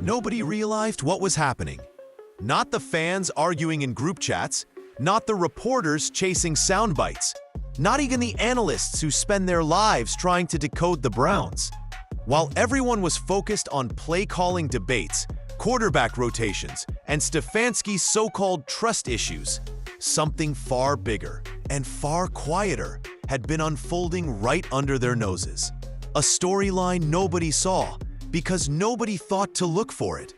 Nobody realized what was happening. Not the fans arguing in group chats, not the reporters chasing sound bites, not even the analysts who spend their lives trying to decode the Browns. While everyone was focused on play-calling debates, quarterback rotations, and Stefanski's so-called trust issues, something far bigger and far quieter had been unfolding right under their noses. A storyline nobody saw because nobody thought to look for it.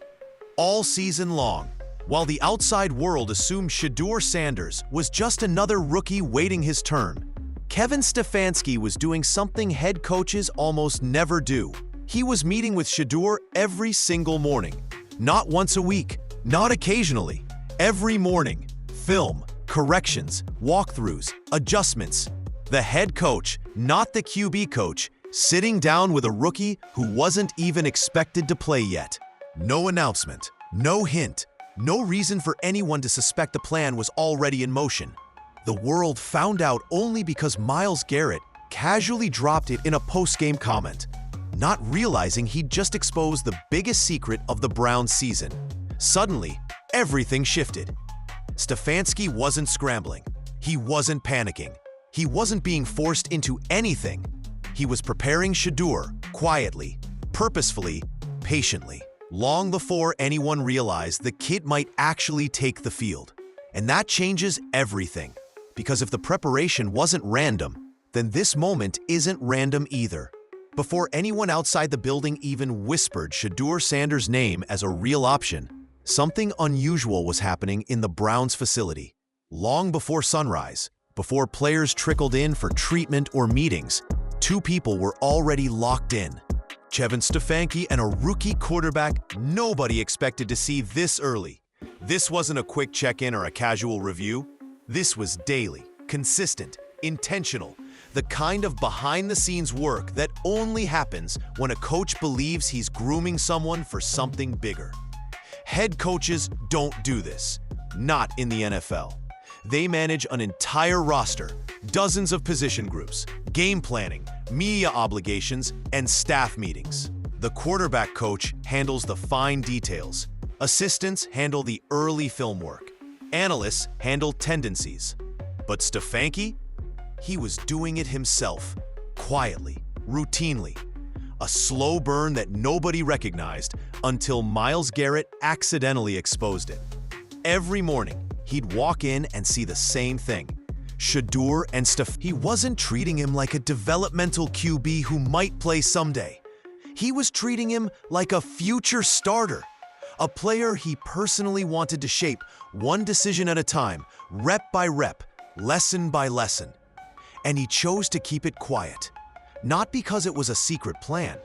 All season long, while the outside world assumed Shedeur Sanders was just another rookie waiting his turn, Kevin Stefanski was doing something head coaches almost never do. He was meeting with Shedeur every single morning. Not once a week, not occasionally. Every morning. Film, corrections, walkthroughs, adjustments. The head coach, not the QB coach, sitting down with a rookie who wasn't even expected to play yet. No announcement, no hint, no reason for anyone to suspect the plan was already in motion. The world found out only because Myles Garrett casually dropped it in a post-game comment, not realizing he'd just exposed the biggest secret of the Browns season. Suddenly, everything shifted. Stefanski wasn't scrambling. He wasn't panicking. He wasn't being forced into anything. He was preparing Shedeur quietly, purposefully, patiently, long before anyone realized the kid might actually take the field. And that changes everything, because if the preparation wasn't random, then this moment isn't random either. Before anyone outside the building even whispered Shedeur Sanders' name as a real option, something unusual was happening in the Browns facility. Long before sunrise, before players trickled in for treatment or meetings, two people were already locked in. Kevin Stefanski and a rookie quarterback nobody expected to see this early. This wasn't a quick check-in or a casual review. This was daily, consistent, intentional, the kind of behind-the-scenes work that only happens when a coach believes he's grooming someone for something bigger. Head coaches don't do this, not in the NFL. They manage an entire roster, dozens of position groups, game planning, media obligations, and staff meetings. The quarterback coach handles the fine details. Assistants handle the early film work. Analysts handle tendencies. But Stefanski? He was doing it himself, quietly, routinely. A slow burn that nobody recognized until Myles Garrett accidentally exposed it. Every morning, he'd walk in and see the same thing. Shedeur and He wasn't treating him like a developmental QB who might play someday. He was treating him like a future starter, a player he personally wanted to shape one decision at a time, rep by rep, lesson by lesson. And he chose to keep it quiet, not because it was a secret plan,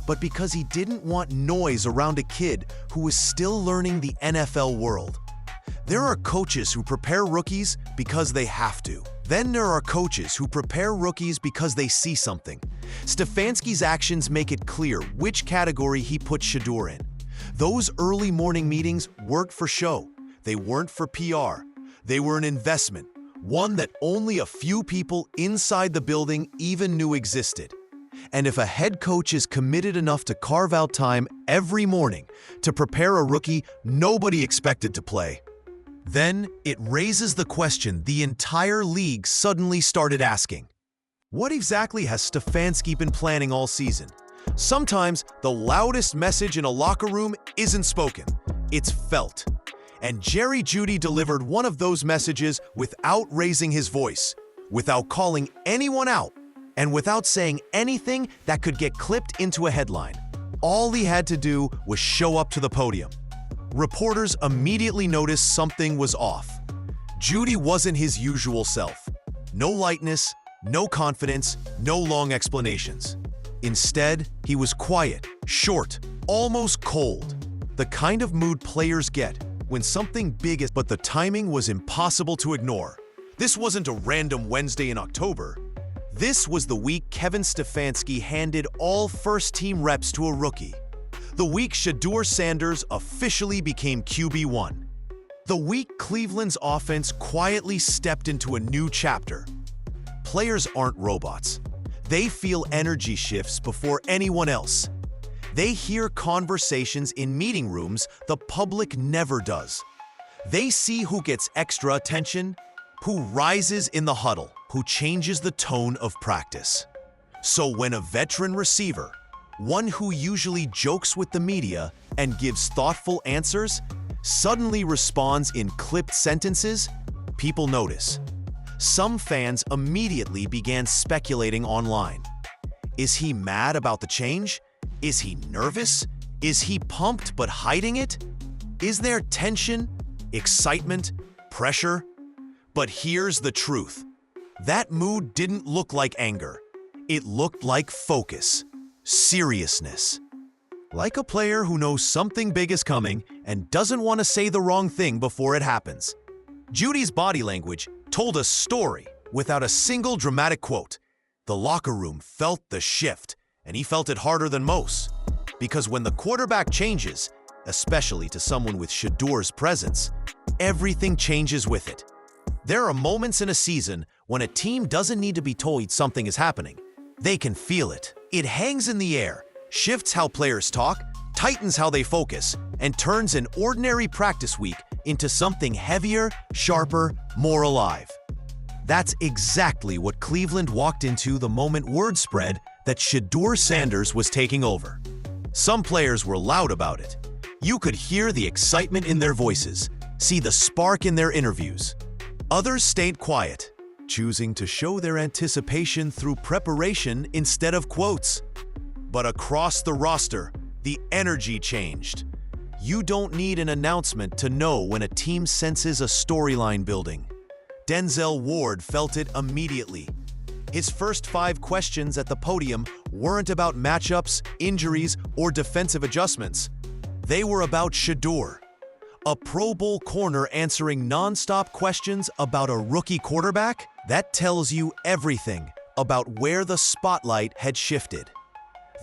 but because he didn't want noise around a kid who was still learning the NFL world. There are coaches who prepare rookies because they have to. Then there are coaches who prepare rookies because they see something. Stefanski's actions make it clear which category he put Shedeur in. Those early morning meetings weren't for show. They weren't for PR. They were an investment, one that only a few people inside the building even knew existed. And if a head coach is committed enough to carve out time every morning to prepare a rookie nobody expected to play, then it raises the question the entire league suddenly started asking. What exactly has Stefanski been planning all season? Sometimes the loudest message in a locker room isn't spoken, it's felt. And Jerry Jeudy delivered one of those messages without raising his voice, without calling anyone out, and without saying anything that could get clipped into a headline. All he had to do was show up to the podium. Reporters immediately noticed something was off. Jeudy wasn't his usual self. No lightness, no confidence, no long explanations. Instead, he was quiet, short, almost cold. The kind of mood players get when something big is, but the timing was impossible to ignore. This wasn't a random Wednesday in October. This was the week Kevin Stefanski handed all first-team reps to a rookie. The week Shedeur Sanders officially became QB1. The week Cleveland's offense quietly stepped into a new chapter. Players aren't robots. They feel energy shifts before anyone else. They hear conversations in meeting rooms the public never does. They see who gets extra attention, who rises in the huddle, who changes the tone of practice. So when a veteran receiver, one who usually jokes with the media and gives thoughtful answers, suddenly responds in clipped sentences, people notice. Some fans immediately began speculating online. Is he mad about the change? Is he nervous? Is he pumped but hiding it? Is there tension, excitement, pressure? But here's the truth. That mood didn't look like anger. It looked like focus, seriousness. Like a player who knows something big is coming and doesn't want to say the wrong thing before it happens. Judy's body language told a story without a single dramatic quote. The locker room felt the shift, and he felt it harder than most. Because when the quarterback changes, especially to someone with Shedeur's presence, everything changes with it. There are moments in a season when a team doesn't need to be told something is happening. They can feel it. It hangs in the air, shifts how players talk, tightens how they focus, and turns an ordinary practice week into something heavier, sharper, more alive. That's exactly what Cleveland walked into the moment word spread that Shedeur Sanders was taking over. Some players were loud about it. You could hear the excitement in their voices, see the spark in their interviews. Others stayed quiet, choosing to show their anticipation through preparation instead of quotes. But across the roster, the energy changed. You don't need an announcement to know when a team senses a storyline building. Denzel Ward felt it immediately. His first 5 questions at the podium weren't about matchups, injuries, or defensive adjustments. They were about Shedeur, a Pro Bowl corner answering non-stop questions about a rookie quarterback. That tells you everything about where the spotlight had shifted.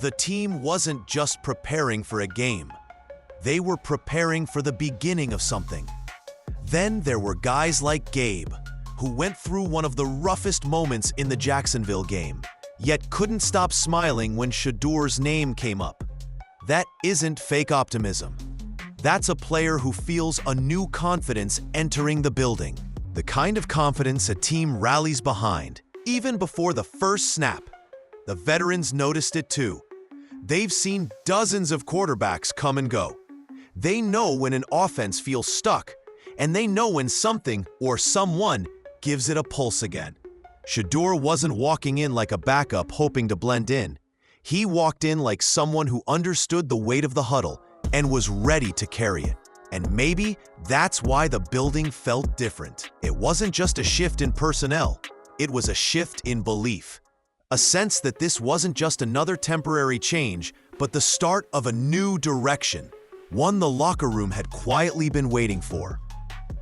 The team wasn't just preparing for a game. They were preparing for the beginning of something. Then there were guys like Gabe, who went through one of the roughest moments in the Jacksonville game, yet couldn't stop smiling when Shedeur's name came up. That isn't fake optimism. That's a player who feels a new confidence entering the building. The kind of confidence a team rallies behind, even before the first snap. The veterans noticed it too. They've seen dozens of quarterbacks come and go. They know when an offense feels stuck, and they know when something or someone gives it a pulse again. Shedeur wasn't walking in like a backup hoping to blend in. He walked in like someone who understood the weight of the huddle and was ready to carry it. And maybe that's why the building felt different. It wasn't just a shift in personnel. It was a shift in belief. A sense that this wasn't just another temporary change, but the start of a new direction, one the locker room had quietly been waiting for.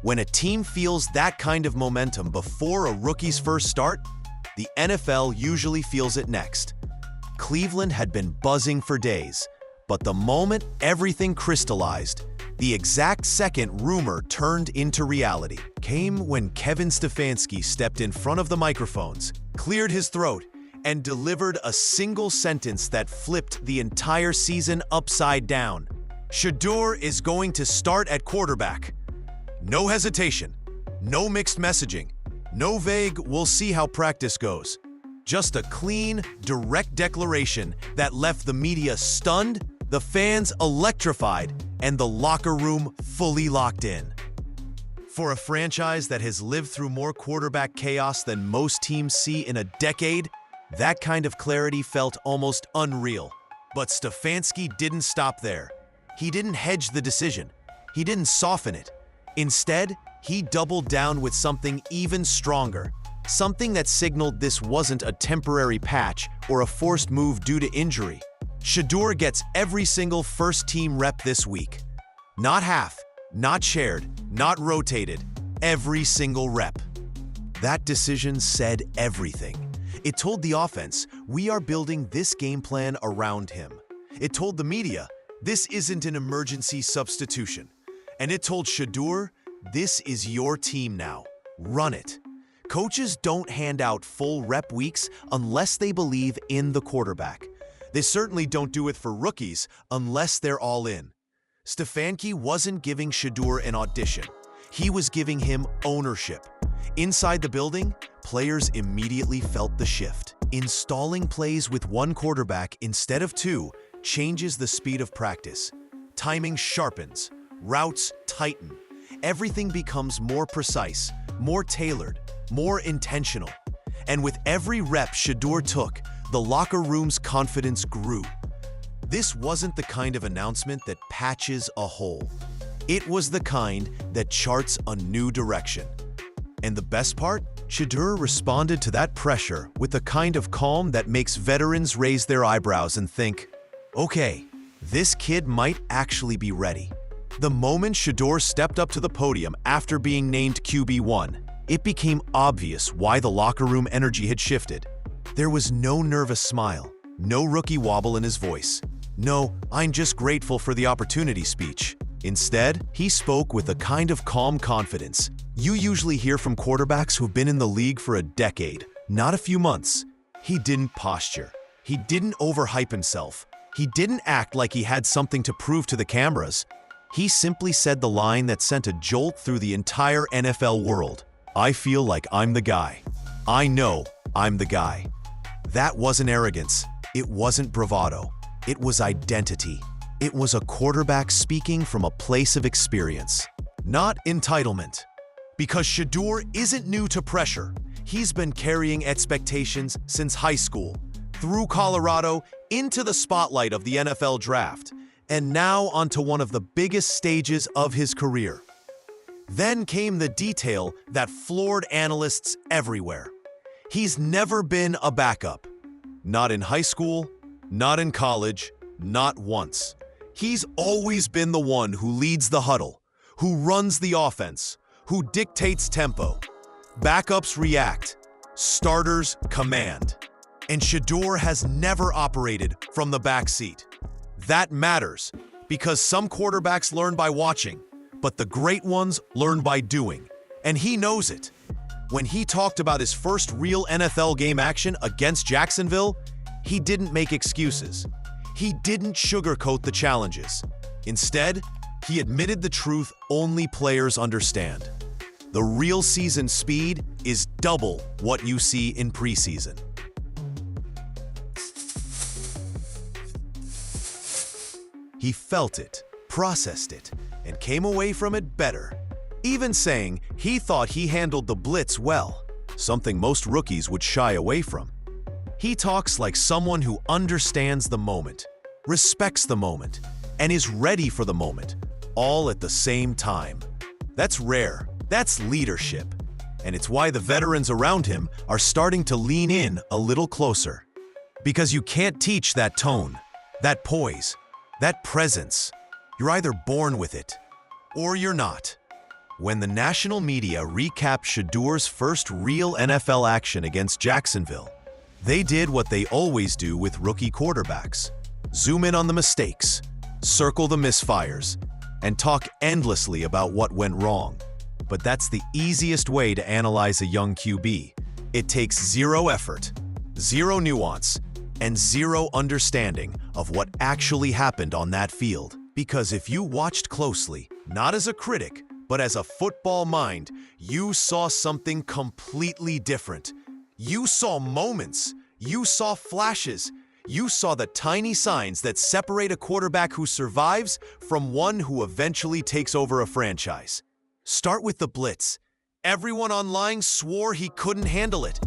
When a team feels that kind of momentum before a rookie's first start, the NFL usually feels it next. Cleveland had been buzzing for days, but the moment everything crystallized, the exact second rumor turned into reality, came when Kevin Stefanski stepped in front of the microphones, cleared his throat, and delivered a single sentence that flipped the entire season upside down. Shedeur is going to start at quarterback. No hesitation, no mixed messaging, no vague "we'll see how practice goes." Just a clean, direct declaration that left the media stunned, the fans electrified, and the locker room fully locked in. For a franchise that has lived through more quarterback chaos than most teams see in a decade, that kind of clarity felt almost unreal. But Stefanski didn't stop there. He didn't hedge the decision. He didn't soften it. Instead, he doubled down with something even stronger, something that signaled this wasn't a temporary patch or a forced move due to injury. Shedeur gets every single first-team rep this week. Not half, not shared, not rotated, every single rep. That decision said everything. It told the offense, we are building this game plan around him. It told the media, this isn't an emergency substitution. And it told Shedeur, this is your team now. Run it. Coaches don't hand out full rep weeks unless they believe in the quarterback. They certainly don't do it for rookies unless they're all in. Stefanski wasn't giving Shedeur an audition. He was giving him ownership. Inside the building, players immediately felt the shift. Installing plays with one quarterback instead of two changes the speed of practice. Timing sharpens, routes tighten. Everything becomes more precise, more tailored, more intentional. And with every rep Shedeur took, the locker room's confidence grew. This wasn't the kind of announcement that patches a hole. It was the kind that charts a new direction. And the best part? Shedeur responded to that pressure with a kind of calm that makes veterans raise their eyebrows and think, okay, this kid might actually be ready. The moment Shedeur stepped up to the podium after being named QB1, it became obvious why the locker room energy had shifted. There was no nervous smile, no rookie wobble in his voice. No, I'm just grateful for the opportunity speech. Instead, he spoke with a kind of calm confidence you usually hear from quarterbacks who've been in the league for a decade, not a few months. He didn't posture. He didn't overhype himself. He didn't act like he had something to prove to the cameras. He simply said the line that sent a jolt through the entire NFL world. I feel like I'm the guy. I know I'm the guy. That wasn't arrogance. It wasn't bravado. It was identity. It was a quarterback speaking from a place of experience, not entitlement. Because Shedeur isn't new to pressure. He's been carrying expectations since high school, through Colorado, into the spotlight of the NFL draft, and now onto one of the biggest stages of his career. Then came the detail that floored analysts everywhere. He's never been a backup. Not in high school, not in college, not once. He's always been the one who leads the huddle, who runs the offense, who dictates tempo. Backups react, starters command. And Shedeur has never operated from the backseat. That matters, because some quarterbacks learn by watching, but the great ones learn by doing. And he knows it. When he talked about his first real NFL game action against Jacksonville, he didn't make excuses. He didn't sugarcoat the challenges. Instead, he admitted the truth only players understand. The real season speed is double what you see in preseason. He felt it, processed it, and came away from it better, even saying he thought he handled the blitz well, something most rookies would shy away from. He talks like someone who understands the moment, respects the moment, and is ready for the moment, all at the same time. That's rare. That's leadership. And it's why the veterans around him are starting to lean in a little closer. Because you can't teach that tone, that poise, that presence. You're either born with it, or you're not. When the national media recapped Shedeur's first real NFL action against Jacksonville, they did what they always do with rookie quarterbacks. Zoom in on the mistakes, circle the misfires, and talk endlessly about what went wrong. But that's the easiest way to analyze a young QB. It takes zero effort, zero nuance, and zero understanding of what actually happened on that field. Because if you watched closely, not as a critic, but as a football mind, you saw something completely different. You saw moments, you saw flashes, you saw the tiny signs that separate a quarterback who survives from one who eventually takes over a franchise. Start with the blitz. Everyone online swore he couldn't handle it.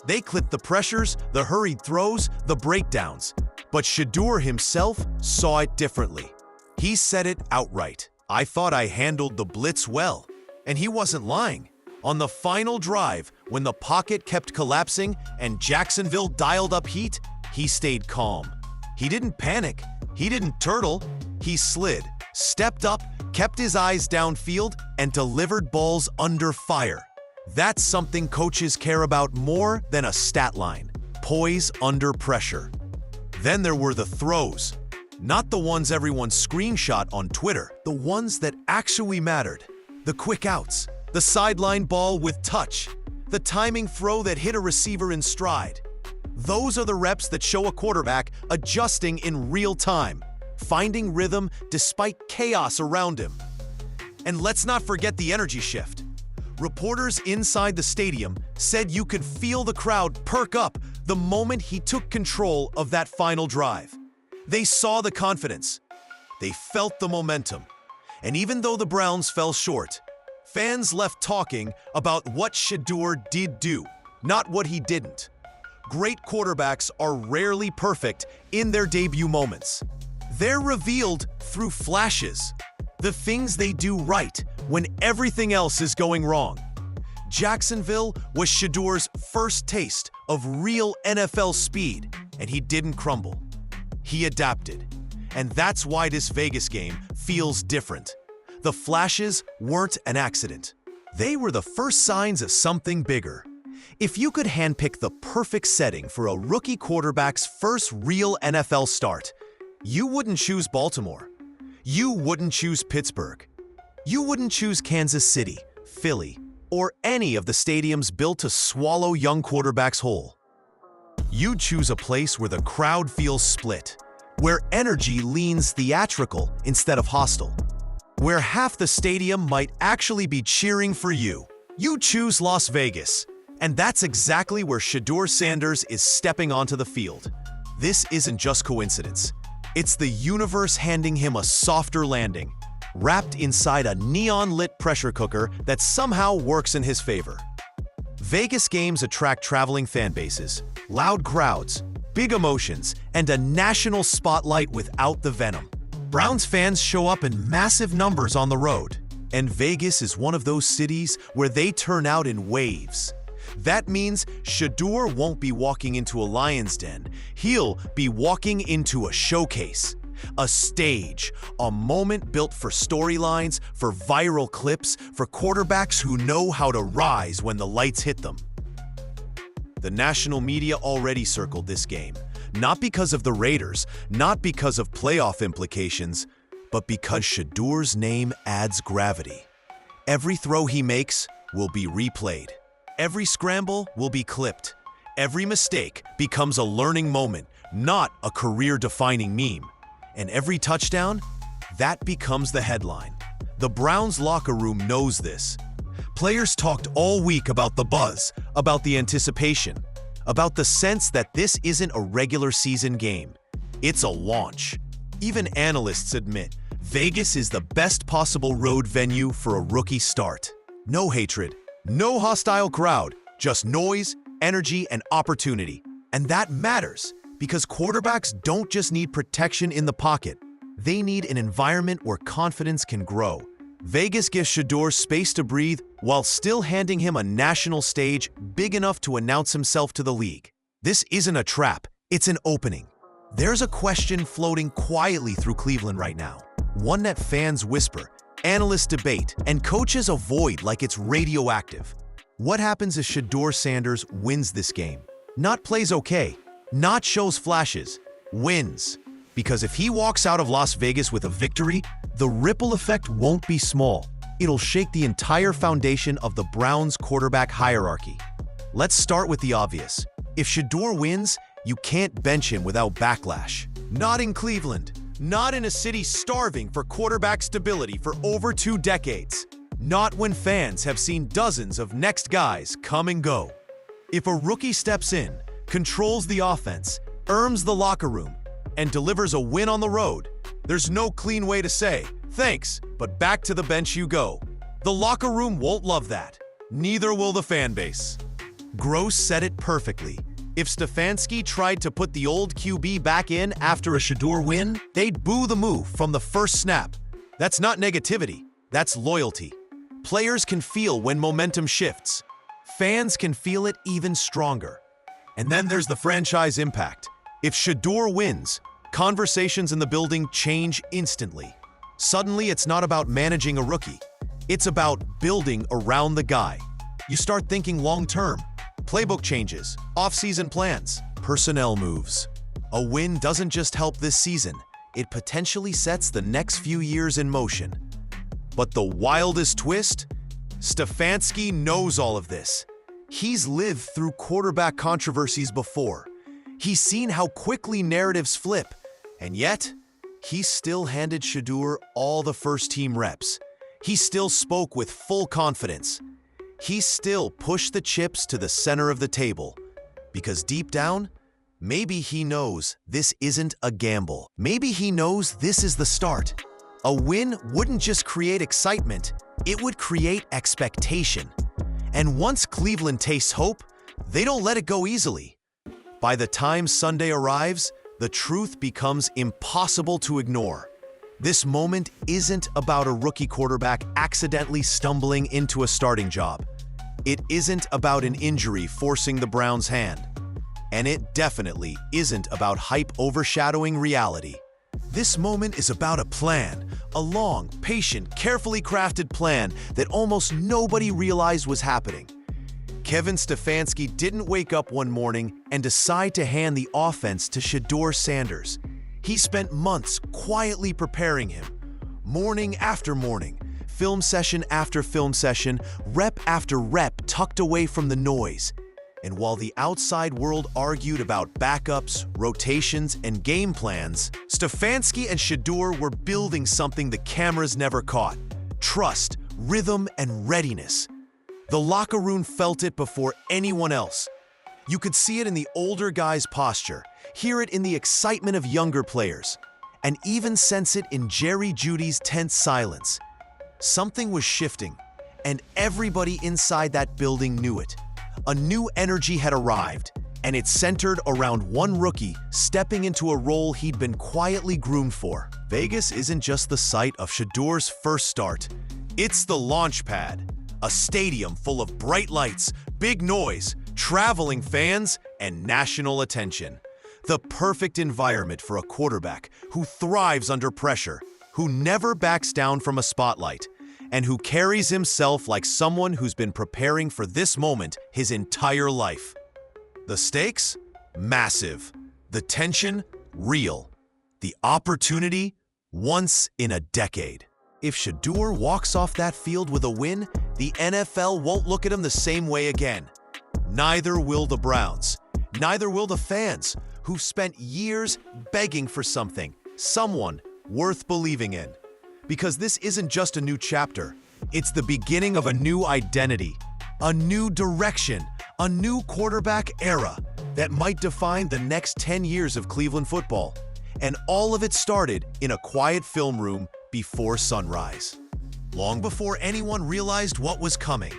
They clipped the pressures, the hurried throws, the breakdowns. But Shedeur himself saw it differently. He said it outright. I thought I handled the blitz well. And he wasn't lying. On the final drive, when the pocket kept collapsing and Jacksonville dialed up heat, he stayed calm. He didn't panic. He didn't turtle. He slid, stepped up, kept his eyes downfield, and delivered balls under fire. That's something coaches care about more than a stat line: poise under pressure. Then there were the throws. Not the ones everyone screenshot on Twitter, the ones that actually mattered. The quick outs, the sideline ball with touch, the timing throw that hit a receiver in stride. Those are the reps that show a quarterback adjusting in real time, finding rhythm despite chaos around him. And let's not forget the energy shift. Reporters inside the stadium said you could feel the crowd perk up the moment he took control of that final drive. They saw the confidence. They felt the momentum. And even though the Browns fell short, fans left talking about what Shedeur did do, not what he didn't. Great quarterbacks are rarely perfect in their debut moments. They're revealed through flashes, the things they do right when everything else is going wrong. Jacksonville was Shedeur's first taste of real NFL speed, and he didn't crumble. He adapted. And that's why this Vegas game feels different. The flashes weren't an accident. They were the first signs of something bigger. If you could handpick the perfect setting for a rookie quarterback's first real NFL start, you wouldn't choose Baltimore. You wouldn't choose Pittsburgh. You wouldn't choose Kansas City, Philly, or any of the stadiums built to swallow young quarterbacks whole. You'd choose a place where the crowd feels split, where energy leans theatrical instead of hostile, where half the stadium might actually be cheering for you. You choose Las Vegas, and that's exactly where Shedeur Sanders is stepping onto the field. This isn't just coincidence. It's the universe handing him a softer landing, wrapped inside a neon-lit pressure cooker that somehow works in his favor. Vegas games attract traveling fan bases, loud crowds, big emotions, and a national spotlight without the venom. Browns fans show up in massive numbers on the road, and Vegas is one of those cities where they turn out in waves. That means Shedeur won't be walking into a lion's den. He'll be walking into a showcase, a stage, a moment built for storylines, for viral clips, for quarterbacks who know how to rise when the lights hit them. The national media already circled this game, not because of the Raiders, not because of playoff implications, but because Shedeur's name adds gravity. Every throw he makes will be replayed. Every scramble will be clipped. Every mistake becomes a learning moment, not a career-defining meme. And every touchdown, that becomes the headline. The Browns locker room knows this. Players talked all week about the buzz, about the anticipation, about the sense that this isn't a regular season game. It's a launch. Even analysts admit Vegas is the best possible road venue for a rookie start. No hatred, no hostile crowd, just noise, energy, and opportunity. And that matters because quarterbacks don't just need protection in the pocket. They need an environment where confidence can grow. Vegas gives Shedeur space to breathe while still handing him a national stage big enough to announce himself to the league. This isn't a trap, it's an opening. There's a question floating quietly through Cleveland right now. One that fans whisper, analysts debate, and coaches avoid like it's radioactive. What happens if Shedeur Sanders wins this game? Not plays okay, not shows flashes, wins. Because if he walks out of Las Vegas with a victory, the ripple effect won't be small. It'll shake the entire foundation of the Browns' quarterback hierarchy. Let's start with the obvious. If Shedeur wins, you can't bench him without backlash. Not in Cleveland. Not in a city starving for quarterback stability for over 2 decades. Not when fans have seen dozens of next guys come and go. If a rookie steps in, controls the offense, earns the locker room, and delivers a win on the road, there's no clean way to say, thanks, but back to the bench you go. The locker room won't love that. Neither will the fan base. Gross said it perfectly. If Stefanski tried to put the old QB back in after a Shedeur win, they'd boo the move from the first snap. That's not negativity, that's loyalty. Players can feel when momentum shifts. Fans can feel it even stronger. And then there's the franchise impact. If Shedeur wins, conversations in the building change instantly. Suddenly, it's not about managing a rookie. It's about building around the guy. You start thinking long-term. Playbook changes, off-season plans, personnel moves. A win doesn't just help this season. It potentially sets the next few years in motion. But the wildest twist? Stefanski knows all of this. He's lived through quarterback controversies before. He's seen how quickly narratives flip, and yet, he still handed Shedeur all the first-team reps. He still spoke with full confidence. He still pushed the chips to the center of the table, because deep down, maybe he knows this isn't a gamble. Maybe he knows this is the start. A win wouldn't just create excitement, it would create expectation. And once Cleveland tastes hope, they don't let it go easily. By the time Sunday arrives, the truth becomes impossible to ignore. This moment isn't about a rookie quarterback accidentally stumbling into a starting job. It isn't about an injury forcing the Browns' hand. And it definitely isn't about hype overshadowing reality. This moment is about a plan, a long, patient, carefully crafted plan that almost nobody realized was happening. Kevin Stefanski didn't wake up one morning and decide to hand the offense to Shedeur Sanders. He spent months quietly preparing him, morning after morning, film session after film session, rep after rep tucked away from the noise. And while the outside world argued about backups, rotations, and game plans, Stefanski and Shedeur were building something the cameras never caught: trust, rhythm, and readiness. The locker room felt it before anyone else. You could see it in the older guys' posture, hear it in the excitement of younger players, and even sense it in Jerry Jeudy's tense silence. Something was shifting, and everybody inside that building knew it. A new energy had arrived, and it centered around one rookie stepping into a role he'd been quietly groomed for. Vegas isn't just the site of Shedeur's first start. It's the launch pad, a stadium full of bright lights, big noise, traveling fans, and national attention. The perfect environment for a quarterback who thrives under pressure, who never backs down from a spotlight, and who carries himself like someone who's been preparing for this moment his entire life. The stakes? Massive. The tension? Real. The opportunity? Once in a decade. If Shedeur walks off that field with a win, the NFL won't look at him the same way again. Neither will the Browns. Neither will the fans, who've spent years begging for something, someone worth believing in. Because this isn't just a new chapter, it's the beginning of a new identity, a new direction, a new quarterback era that might define the next 10 years of Cleveland football. And all of it started in a quiet film room before sunrise. Long before anyone realized what was coming.